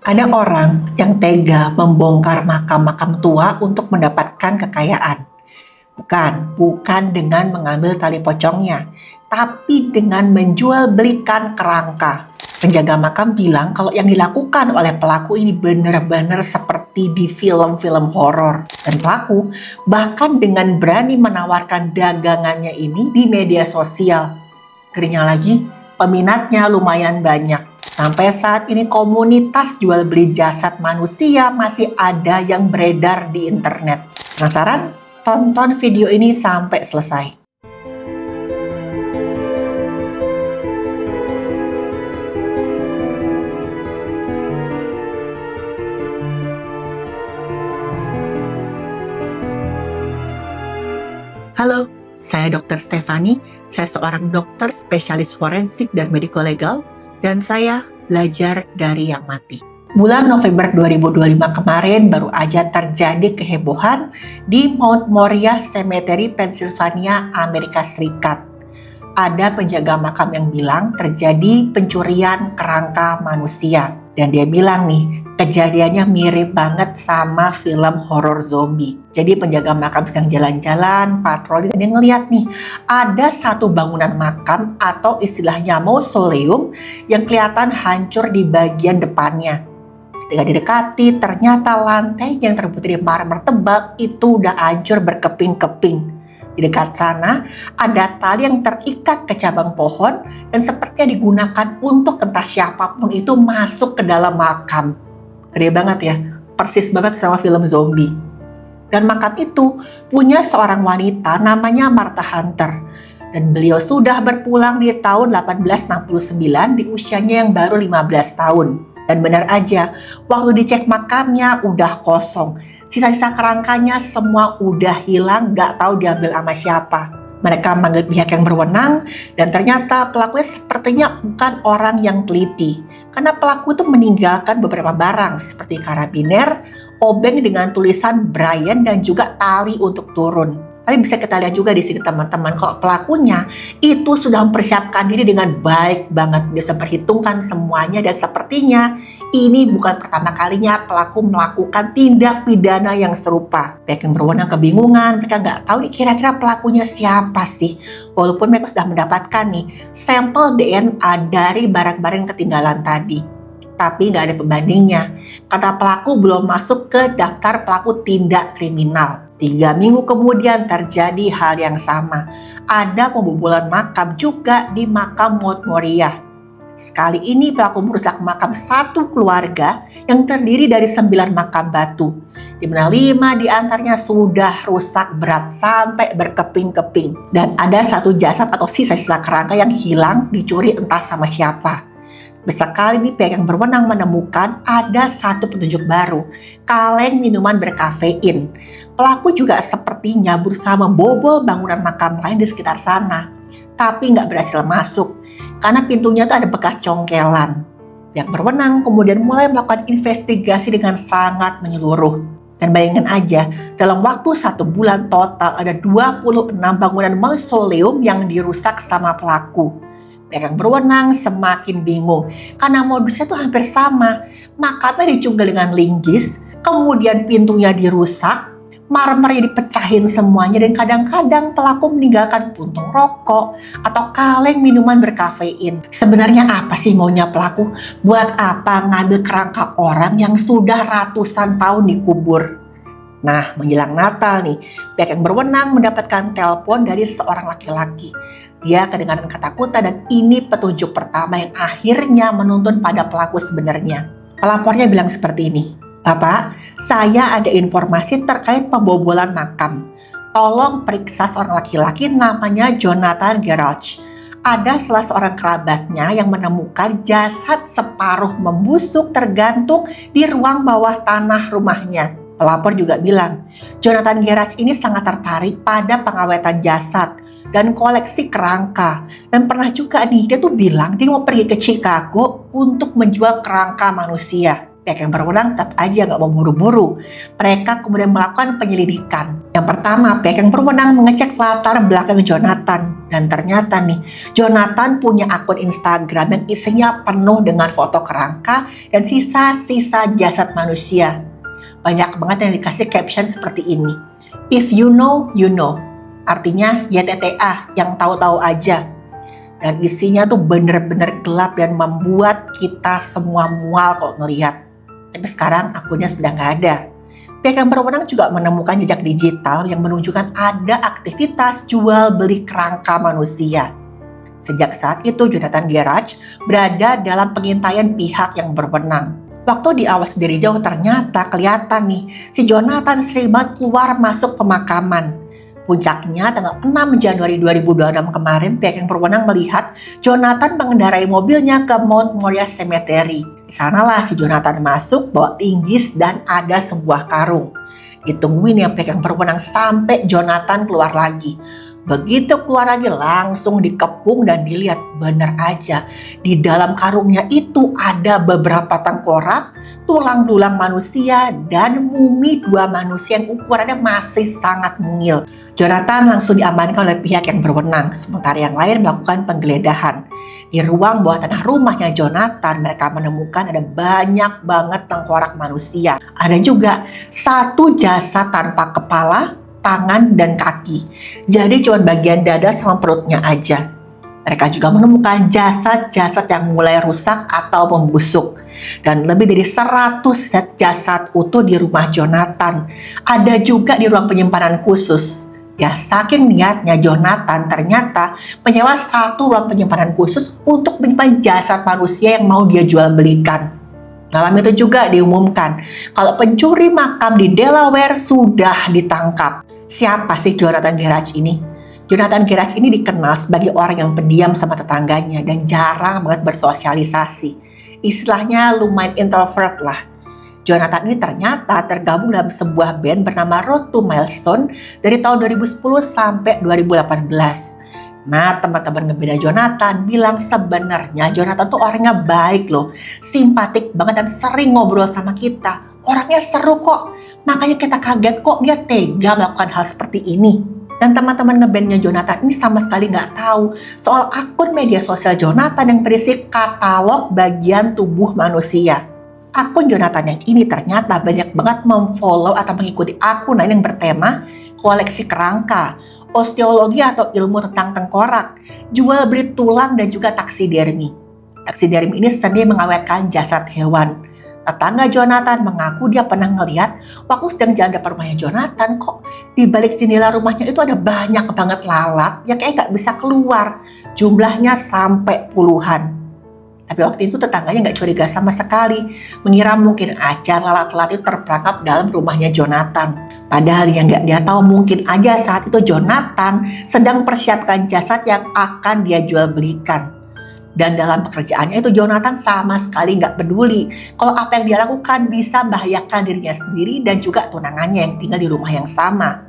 Ada orang yang tega membongkar makam-makam tua untuk mendapatkan kekayaan. Bukan dengan mengambil tali pocongnya, tapi dengan menjual belikan kerangka. Penjaga makam bilang kalau yang dilakukan oleh pelaku ini benar-benar seperti di film-film horor. Dan pelaku bahkan dengan berani menawarkan dagangannya ini di media sosial. Ngerinya lagi, peminatnya lumayan banyak. Sampai saat ini komunitas jual beli jasad manusia masih ada yang beredar di internet. Penasaran? Tonton video ini sampai selesai. Halo, saya Dr. Stefani. Saya seorang dokter spesialis forensik dan medico legal, dan saya belajar dari yang mati. Bulan November 2025 kemarin baru aja terjadi kehebohan di Mount Moriah Cemetery, Pennsylvania, Amerika Serikat. Ada penjaga makam yang bilang terjadi pencurian kerangka manusia. Dan dia bilang nih, kejadiannya mirip banget sama film horor zombie. Jadi penjaga makam sedang jalan-jalan, patroli, dan dia ngeliat nih, ada satu bangunan makam atau istilahnya mausoleum yang kelihatan hancur di bagian depannya. Ketika didekati, ternyata lantai yang terbuat dari marmer tebal itu udah hancur berkeping-keping. Di dekat sana, ada tali yang terikat ke cabang pohon dan sepertinya digunakan untuk entah siapapun itu masuk ke dalam makam. Gede banget ya, persis banget sama film zombie. Dan makam itu punya seorang wanita namanya Martha Hunter. Dan beliau sudah berpulang di tahun 1869 di usianya yang baru 15 tahun. Dan benar aja, waktu dicek makamnya udah kosong. Sisa-sisa kerangkanya semua udah hilang, gak tahu diambil sama siapa. Mereka memanggil pihak yang berwenang, dan ternyata pelakunya sepertinya bukan orang yang teliti. Karena pelaku itu meninggalkan beberapa barang seperti karabiner, obeng dengan tulisan Brian, dan juga tali untuk turun. Tapi bisa kita lihat juga di sini teman-teman, kalau pelakunya itu sudah mempersiapkan diri dengan baik banget. Dia sudah perhitungkan semuanya dan sepertinya ini bukan pertama kalinya pelaku melakukan tindak pidana yang serupa. Pihak yang berwenang kebingungan, mereka nggak tahu kira-kira pelakunya siapa sih. Walaupun mereka sudah mendapatkan nih sampel DNA dari barang-barang yang ketinggalan tadi. Tapi nggak ada pembandingnya, karena pelaku belum masuk ke daftar pelaku tindak kriminal. 3 minggu kemudian terjadi hal yang sama. Ada pembobolan makam juga di makam Mount Moriah. Sekali ini pelaku merusak makam satu keluarga yang terdiri dari 9 makam batu, di mana 5 diantaranya sudah rusak berat sampai berkeping-keping. Dan ada satu jasad atau sisa-sisa kerangka yang hilang dicuri entah sama siapa. Sekali ini pihak yang berwenang menemukan ada satu petunjuk baru, kaleng minuman berkafein. Pelaku juga sepertinya berusaha membobol bangunan makam lain di sekitar sana, tapi nggak berhasil masuk karena pintunya itu ada bekas congkelan. Pihak berwenang kemudian mulai melakukan investigasi dengan sangat menyeluruh. Dan bayangkan aja, dalam waktu 1 bulan total ada 26 bangunan mausoleum yang dirusak sama pelaku. Pihak yang berwenang semakin bingung karena modusnya tuh hampir sama. Makamnya dicunggal dengan linggis, kemudian pintunya dirusak, marmernya dipecahin semuanya, dan kadang-kadang pelaku meninggalkan puntung rokok atau kaleng minuman berkafein. Sebenarnya apa sih maunya pelaku? Buat apa ngambil kerangka orang yang sudah ratusan tahun dikubur? Nah, menjelang Natal nih, pihak yang berwenang mendapatkan telepon dari seorang laki-laki. Dia kedengaran ketakutan dan ini petunjuk pertama yang akhirnya menuntun pada pelaku sebenarnya. Pelapornya bilang seperti ini, "Bapak, saya ada informasi terkait pembobolan makam. Tolong periksa seorang laki-laki namanya Jonathan Gerach. Ada salah seorang kerabatnya yang menemukan jasad separuh membusuk tergantung di ruang bawah tanah rumahnya." Pelapor juga bilang, Jonathan Gerach ini sangat tertarik pada pengawetan jasad dan koleksi kerangka. Dan pernah juga nih, dia tuh bilang dia mau pergi ke Chicago untuk menjual kerangka manusia. Pihak yang berwenang tetap aja nggak mau buru-buru. Mereka kemudian melakukan penyelidikan. Yang pertama, pihak yang berwenang mengecek latar belakang Jonathan. Dan ternyata nih, Jonathan punya akun Instagram yang isinya penuh dengan foto kerangka dan sisa-sisa jasad manusia. Banyak banget yang dikasih caption seperti ini. If you know, you know. Artinya YTTA, yang tahu-tahu aja. Dan isinya tuh bener-bener gelap dan membuat kita semua mual kok ngelihat. Tapi sekarang akunnya sudah nggak ada. Pihak yang berwenang juga menemukan jejak digital yang menunjukkan ada aktivitas jual beli kerangka manusia. Sejak saat itu Jonathan Gerach berada dalam pengintaian pihak yang berwenang. Waktu diawas dari jauh ternyata kelihatan nih, si Jonathan sering banget keluar masuk pemakaman. Puncaknya tanggal 6 Januari 2026 kemarin, pihak yang berwenang melihat Jonathan mengendarai mobilnya ke Mount Moriah Cemetery. Di sanalah si Jonathan masuk bawa linggis dan ada sebuah karung. Ditungguin yang pihak yang berwenang sampai Jonathan keluar lagi. Begitu keluar lagi langsung dikepung dan dilihat, benar aja di dalam karungnya itu ada beberapa tengkorak, tulang belulang manusia, dan mumi dua manusia yang ukurannya masih sangat mungil. Jonathan langsung diamankan oleh pihak yang berwenang, sementara yang lain melakukan penggeledahan. Di ruang bawah tanah rumahnya Jonathan, mereka menemukan ada banyak banget tengkorak manusia. Ada juga satu jasad tanpa kepala, tangan, dan kaki. Jadi cuma bagian dada sama perutnya aja. Mereka juga menemukan jasad-jasad yang mulai rusak atau membusuk. Dan lebih dari 100 set jasad utuh di rumah Jonathan. Ada juga di ruang penyimpanan khusus. Ya, saking niatnya Jonathan ternyata menyewa satu ruang penyimpanan khusus untuk menyimpan jasad manusia yang mau dia jual belikan. Dalam itu juga diumumkan kalau pencuri makam di Delaware sudah ditangkap. Siapa sih Jonathan Gerach ini? Jonathan Gerach ini dikenal sebagai orang yang pendiam sama tetangganya dan jarang banget bersosialisasi. Istilahnya lumayan introvert lah. Jonathan ini ternyata tergabung dalam sebuah band bernama Road to Milestone dari tahun 2010 sampai 2018. Nah, teman-teman ngebeda Jonathan bilang sebenarnya Jonathan tuh orangnya baik loh, simpatik banget dan sering ngobrol sama kita. Orangnya seru kok, makanya kita kaget kok dia tega melakukan hal seperti ini. Dan teman-teman ngebandnya Jonathan ini sama sekali nggak tahu soal akun media sosial Jonathan yang berisi katalog bagian tubuh manusia. Akun Jonathan yang ini ternyata banyak banget memfollow atau mengikuti akun lain yang bertema koleksi kerangka, osteologi atau ilmu tentang tengkorak, jual beli tulang, dan juga taksidermi. Taksidermi ini seni mengawetkan jasad hewan. Tetangga Jonathan mengaku dia pernah ngeliat waktu sedang jalan depan rumahnya Jonathan, kok di balik jendela rumahnya itu ada banyak banget lalat yang kayak gak bisa keluar. Jumlahnya sampai puluhan. Tapi waktu itu tetangganya nggak curiga sama sekali, mengira mungkin aja lalat-lalat itu terperangkap dalam rumahnya Jonathan. Padahal yang nggak dia tahu mungkin aja saat itu Jonathan sedang persiapkan jasad yang akan dia jual belikan. Dan dalam pekerjaannya itu Jonathan sama sekali nggak peduli kalau apa yang dia lakukan bisa membahayakan dirinya sendiri dan juga tunangannya yang tinggal di rumah yang sama.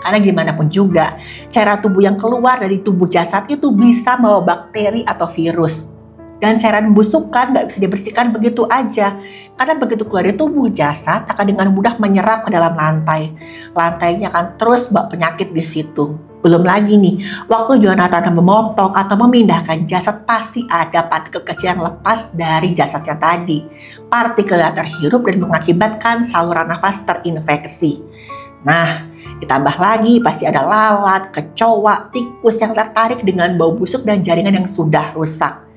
Karena gimana pun juga, cairan tubuh yang keluar dari tubuh jasad itu bisa membawa bakteri atau virus. Dan cairan busukan nggak bisa dibersihkan begitu aja. Karena begitu keluar dari tubuh jasad akan dengan mudah menyerap ke dalam lantai. Lantainya akan terus bawa penyakit di situ. Belum lagi nih, waktu Jonathan memotong atau memindahkan jasad pasti ada partikel kecil yang lepas dari jasadnya tadi. Partikel yang terhirup dan mengakibatkan saluran nafas terinfeksi. Nah, ditambah lagi pasti ada lalat, kecoa, tikus yang tertarik dengan bau busuk dan jaringan yang sudah rusak.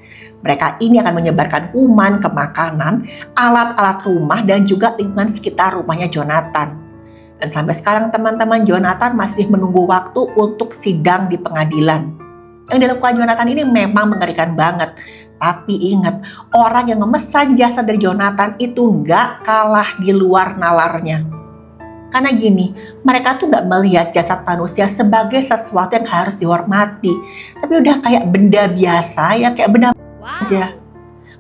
Mereka ini akan menyebarkan kuman ke makanan, alat-alat rumah, dan juga lingkungan sekitar rumahnya Jonathan. Dan sampai sekarang teman-teman, Jonathan masih menunggu waktu untuk sidang di pengadilan. Yang dilakukan Jonathan ini memang mengerikan banget. Tapi ingat, orang yang memesan jasa dari Jonathan itu nggak kalah di luar nalarnya. Karena gini, mereka tuh nggak melihat jasad manusia sebagai sesuatu yang harus dihormati. Tapi udah kayak benda biasa, ya kayak benda aja.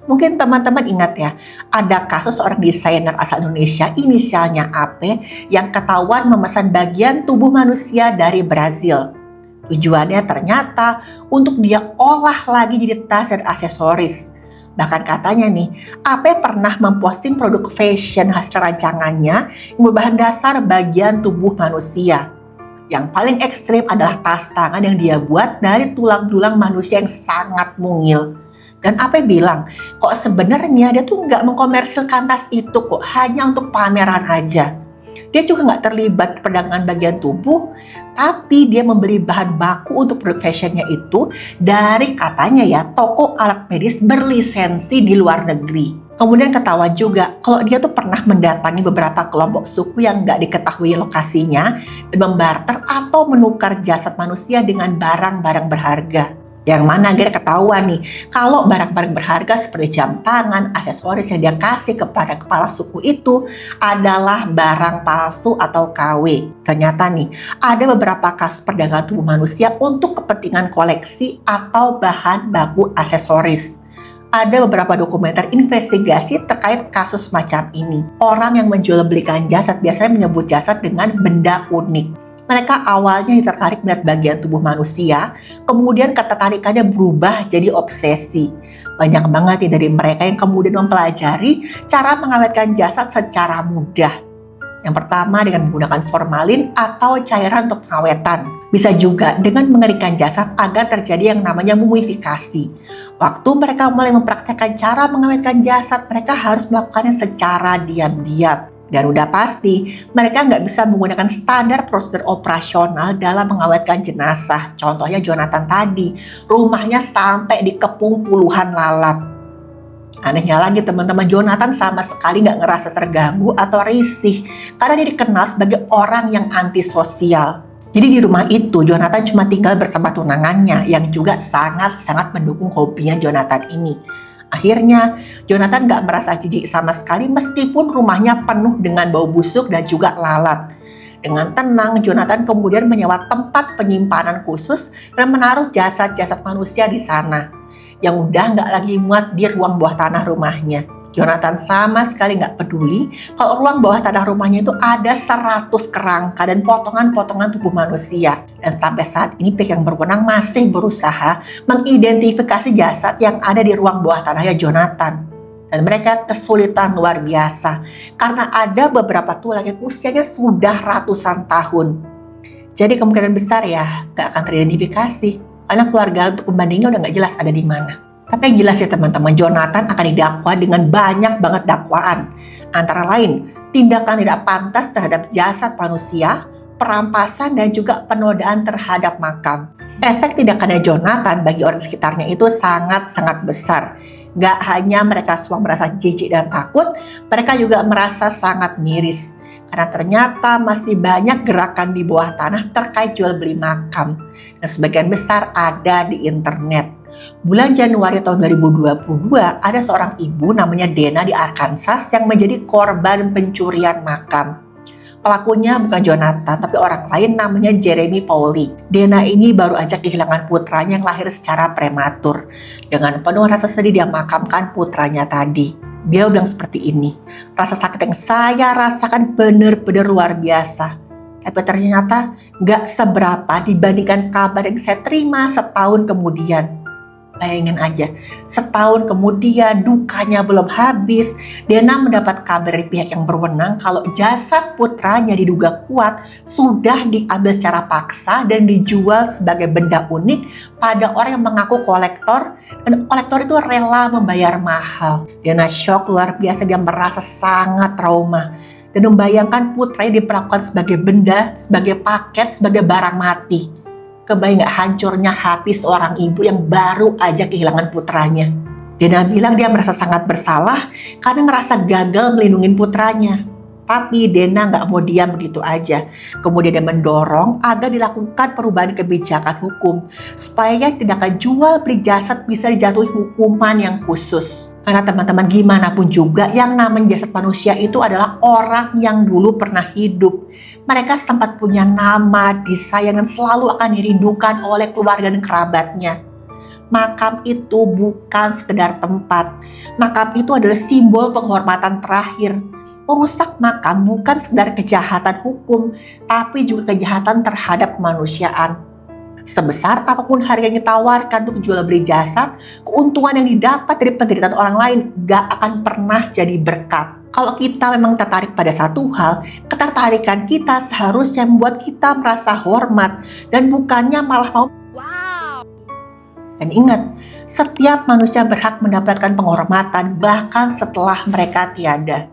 Mungkin teman-teman ingat ya, ada kasus seorang desainer asal Indonesia inisialnya AP yang ketahuan memesan bagian tubuh manusia dari Brazil. Tujuannya ternyata untuk dia olah lagi jadi tas dan aksesoris. Bahkan katanya nih, AP pernah memposting produk fashion hasil rancangannya yang berbahan dasar bagian tubuh manusia. Yang paling ekstrim adalah tas tangan yang dia buat dari tulang-tulang manusia yang sangat mungil. Dan AP bilang, kok sebenarnya dia tuh nggak mengkomersilkan tas itu kok, hanya untuk pameran aja. Dia juga nggak terlibat perdagangan bagian tubuh, tapi dia membeli bahan baku untuk produk fashionnya itu dari katanya ya toko alat medis berlisensi di luar negeri. Kemudian ketahuan juga kalau dia tuh pernah mendatangi beberapa kelompok suku yang nggak diketahui lokasinya dan membarter atau menukar jasad manusia dengan barang-barang berharga. Yang mana akhirnya ketahuan nih, kalau barang-barang berharga seperti jam tangan, aksesoris yang dia kasih kepada kepala suku itu adalah barang palsu atau KW. Ternyata nih, ada beberapa kasus perdagangan tubuh manusia untuk kepentingan koleksi atau bahan baku aksesoris. Ada beberapa dokumenter investigasi terkait kasus semacam ini. Orang yang menjual belikan jasad biasanya menyebut jasad dengan benda unik. Mereka awalnya tertarik melihat bagian tubuh manusia, kemudian ketertarikannya berubah jadi obsesi. Banyak banget nih dari mereka yang kemudian mempelajari cara mengawetkan jasad secara mudah. Yang pertama dengan menggunakan formalin atau cairan untuk pengawetan. Bisa juga dengan mengeringkan jasad agar terjadi yang namanya mumifikasi. Waktu mereka mulai mempraktekkan cara mengawetkan jasad, mereka harus melakukannya secara diam-diam. Dan udah pasti, mereka nggak bisa menggunakan standar prosedur operasional dalam mengawetkan jenazah. Contohnya Jonathan tadi, rumahnya sampai dikepung puluhan lalat. Anehnya lagi teman-teman, Jonathan sama sekali nggak ngerasa terganggu atau risih karena dia dikenal sebagai orang yang antisosial. Jadi di rumah itu, Jonathan cuma tinggal bersama tunangannya yang juga sangat-sangat mendukung hobinya Jonathan ini. Akhirnya, Jonathan gak merasa jijik sama sekali meskipun rumahnya penuh dengan bau busuk dan juga lalat. Dengan tenang, Jonathan kemudian menyewa tempat penyimpanan khusus dan menaruh jasad-jasad manusia di sana, yang udah gak lagi muat di ruang bawah tanah rumahnya. Jonathan sama sekali gak peduli kalau ruang bawah tanah rumahnya itu ada 100 kerangka dan potongan-potongan tubuh manusia. Dan sampai saat ini pihak yang berwenang masih berusaha mengidentifikasi jasad yang ada di ruang bawah tanahnya Jonathan. Dan mereka kesulitan luar biasa karena ada beberapa tulang yang usianya sudah ratusan tahun. Jadi kemungkinan besar ya gak akan teridentifikasi karena keluarga untuk pembandingnya udah gak jelas ada di mana. Tapi yang jelas ya teman-teman, Jonathan akan didakwa dengan banyak banget dakwaan. Antara lain, tindakan tidak pantas terhadap jasad manusia, perampasan, dan juga penodaan terhadap makam. Efek tindakannya Jonathan bagi orang sekitarnya itu sangat-sangat besar. Gak hanya mereka semua merasa jijik dan takut, mereka juga merasa sangat miris. Karena ternyata masih banyak gerakan di bawah tanah terkait jual beli makam. Dan sebagian besar ada di internet. Bulan Januari tahun 2022, ada seorang ibu namanya Dena di Arkansas yang menjadi korban pencurian makam. Pelakunya bukan Jonathan, tapi orang lain namanya Jeremy Pauli. Dena ini baru aja kehilangan putranya yang lahir secara prematur. Dengan penuh rasa sedih dia makamkan putranya tadi. Dia bilang seperti ini, rasa sakit yang saya rasakan benar-benar luar biasa. Tapi ternyata gak seberapa dibandingkan kabar yang saya terima setahun kemudian. Bayangin aja, setahun kemudian dukanya belum habis, Dena mendapat kabar dari pihak yang berwenang kalau jasad putranya diduga kuat sudah diambil secara paksa dan dijual sebagai benda unik pada orang yang mengaku kolektor, dan kolektor itu rela membayar mahal. Dena shock luar biasa, dia merasa sangat trauma dan membayangkan putranya diperlakukan sebagai benda, sebagai paket, sebagai barang mati. Kebayang gak hancurnya hati seorang ibu yang baru aja kehilangan putranya. Dena bilang dia merasa sangat bersalah karena ngerasa gagal melindungi putranya. Tapi Dena gak mau diam begitu aja. Kemudian dia mendorong agar dilakukan perubahan kebijakan hukum supaya tindakan jual beli jasad bisa dijatuhi hukuman yang khusus. Karena teman-teman gimana pun juga yang namanya jasad manusia itu adalah orang yang dulu pernah hidup. Mereka sempat punya nama, disayang, dan selalu akan dirindukan oleh keluarga dan kerabatnya. Makam itu bukan sekedar tempat. Makam itu adalah simbol penghormatan terakhir. Merusak makam bukan sekedar kejahatan hukum, tapi juga kejahatan terhadap kemanusiaan. Sebesar apapun harga yang ditawarkan untuk jual beli jasad, keuntungan yang didapat dari penderitaan orang lain gak akan pernah jadi berkat. Kalau kita memang tertarik pada satu hal, ketertarikan kita seharusnya membuat kita merasa hormat dan bukannya malah mau. Dan ingat, setiap manusia berhak mendapatkan penghormatan bahkan setelah mereka tiada.